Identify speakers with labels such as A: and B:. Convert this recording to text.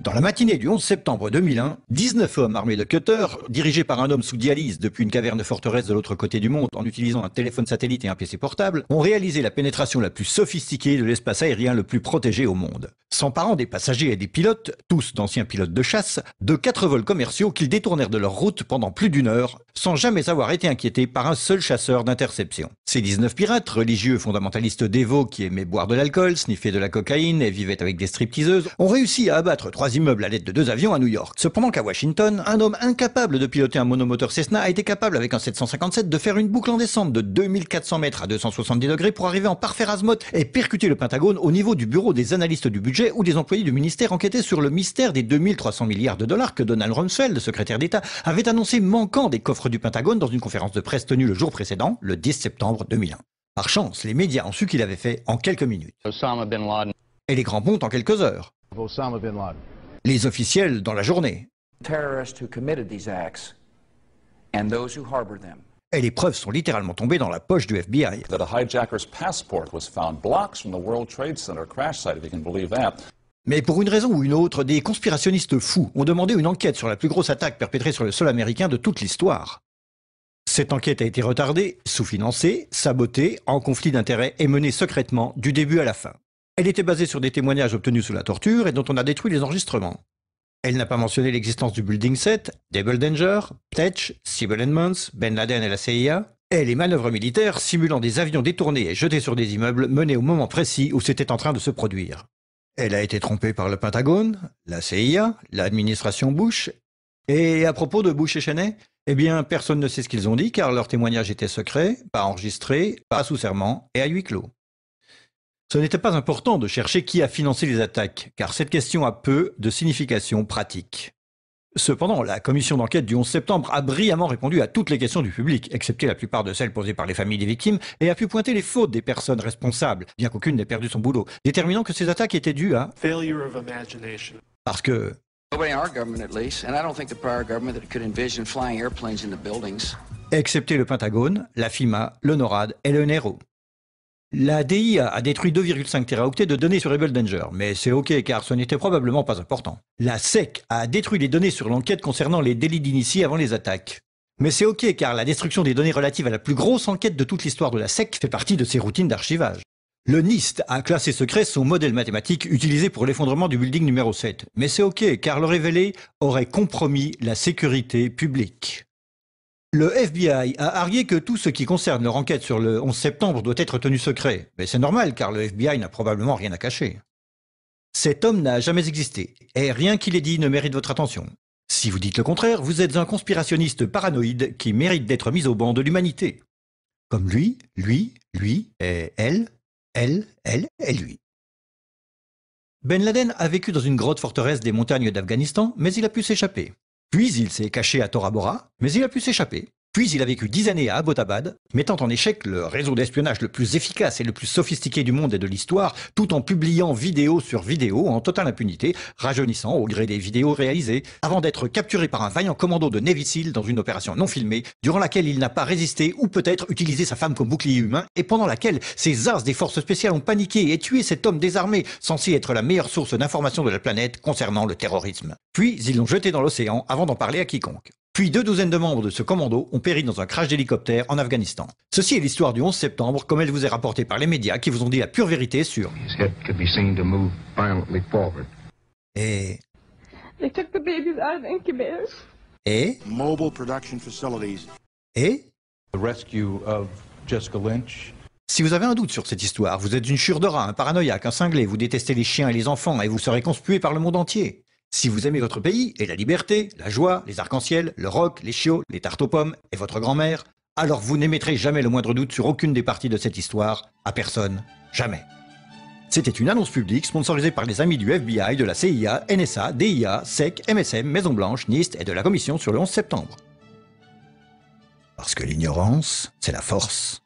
A: Dans la matinée du 11 septembre 2001, 19 hommes armés de cutters, dirigés par un homme sous dialyse depuis une caverne forteresse de l'autre côté du monde en utilisant un téléphone satellite et un PC portable, ont réalisé la pénétration la plus sophistiquée de l'espace aérien le plus protégé au monde. S'emparant des passagers et des pilotes, tous d'anciens pilotes de chasse, de 4 vols commerciaux qu'ils détournèrent de leur route pendant plus d'1 heure, sans jamais avoir été inquiétés par un seul chasseur d'interception. Ces 19 pirates, religieux fondamentalistes dévots qui aimaient boire de l'alcool, sniffer de la cocaïne et vivaient avec des stripteaseuses, ont réussi à abattre 3 immeubles à l'aide de 2 avions à New York. Cependant qu'à Washington, un homme incapable de piloter un monomoteur Cessna a été capable avec un 757 de faire une boucle en descente de 2400 mètres à 270 degrés pour arriver en parfait azimuth et percuter le Pentagone au niveau du bureau des analystes du budget ou des employés du ministère enquêtés sur le mystère des 2300 milliards de dollars que Donald Rumsfeld, secrétaire d'État, avait annoncé manquant des coffres du Pentagone dans une conférence de presse tenue le jour précédent, le 10 septembre 2001. Par chance, les médias ont su qu'il avait fait en quelques minutes.
B: Osama bin Laden.
A: Et les grands pontes en quelques heures.
C: Osama bin Laden.
A: Les officiels dans la journée.
D: Terrorists who committed these acts and those who harbored them.
A: Et les preuves sont littéralement tombées dans la poche du FBI.
E: That a hijacker's passport was found blocks from the World Trade Center crash site, if you can believe that.
A: Mais pour une raison ou une autre, des conspirationnistes fous ont demandé une enquête sur la plus grosse attaque perpétrée sur le sol américain de toute l'histoire. Cette enquête a été retardée, sous-financée, sabotée, en conflit d'intérêts et menée secrètement du début à la fin. Elle était basée sur des témoignages obtenus sous la torture et dont on a détruit les enregistrements. Elle n'a pas mentionné l'existence du Building 7, Double Danger, Tetch, Sibel Edmonds, Ben Laden et la CIA, et les manœuvres militaires simulant des avions détournés et jetés sur des immeubles menés au moment précis où c'était en train de se produire. Elle a été trompée par le Pentagone, la CIA, l'administration Bush. Et à propos de Bush et Cheney, eh bien, personne ne sait ce qu'ils ont dit car leurs témoignages étaient secrets, pas enregistrés, pas sous serment et à huis clos. Ce n'était pas important de chercher qui a financé les attaques, car cette question a peu de signification pratique. Cependant, la commission d'enquête du 11 septembre a brillamment répondu à toutes les questions du public, excepté la plupart de celles posées par les familles des victimes, et a pu pointer les fautes des personnes responsables, bien qu'aucune n'ait perdu son boulot, déterminant que ces attaques étaient dues à...
F: failure of imagination.
A: Parce que...
D: Nobody in our government, at least, and I don't think the prior government that could envision flying airplanes into buildings.
A: Excepté le Pentagone, la FIMA, le NORAD et le NERO. La DIA a détruit 2,5 téraoctets de données sur Rebel Danger, mais c'est ok car ce n'était probablement pas important. La SEC a détruit les données sur l'enquête concernant les délits d'initiés avant les attaques. Mais c'est ok car la destruction des données relatives à la plus grosse enquête de toute l'histoire de la SEC fait partie de ses routines d'archivage. Le NIST a classé secret son modèle mathématique utilisé pour l'effondrement du building numéro 7. Mais c'est ok car le révéler aurait compromis la sécurité publique. Le FBI a argué que tout ce qui concerne leur enquête sur le 11 septembre doit être tenu secret. Mais c'est normal, car le FBI n'a probablement rien à cacher. Cet homme n'a jamais existé, et rien qu'il ait dit ne mérite votre attention. Si vous dites le contraire, vous êtes un conspirationniste paranoïde qui mérite d'être mis au banc de l'humanité. Comme lui, et elle et lui. Ben Laden a vécu dans une grotte forteresse des montagnes d'Afghanistan, mais il a pu s'échapper. Puis il s'est caché à Tora Bora, mais il a pu s'échapper. Puis il a vécu 10 années à Abbottabad, mettant en échec le réseau d'espionnage le plus efficace et le plus sophistiqué du monde et de l'histoire, tout en publiant vidéo sur vidéo en totale impunité, rajeunissant au gré des vidéos réalisées, avant d'être capturé par un vaillant commando de Navy SEAL dans une opération non filmée, durant laquelle il n'a pas résisté ou peut-être utilisé sa femme comme bouclier humain, et pendant laquelle ces as des forces spéciales ont paniqué et tué cet homme désarmé, censé être la meilleure source d'information de la planète concernant le terrorisme. Puis ils l'ont jeté dans l'océan avant d'en parler à quiconque. Puis 2 douzaines de membres de ce commando ont péri dans un crash d'hélicoptère en Afghanistan. Ceci est l'histoire du 11 septembre comme elle vous est rapportée par les médias qui vous ont dit la pure vérité sur... Et...
G: They took the babies out of the incubators.
A: Et...
C: Mobile production facilities.
A: Et...
H: The rescue of Jessica Lynch.
A: Si vous avez un doute sur cette histoire, vous êtes une chure de rat, un paranoïaque, un cinglé, vous détestez les chiens et les enfants et vous serez conspué par le monde entier. Si vous aimez votre pays et la liberté, la joie, les arcs-en-ciel, le rock, les chiots, les tartes aux pommes et votre grand-mère, alors vous n'émettrez jamais le moindre doute sur aucune des parties de cette histoire, à personne, jamais. C'était une annonce publique sponsorisée par les amis du FBI, de la CIA, NSA, DIA, SEC, MSM, Maison Blanche, NIST et de la Commission sur le 11 septembre. Parce que l'ignorance, c'est la force.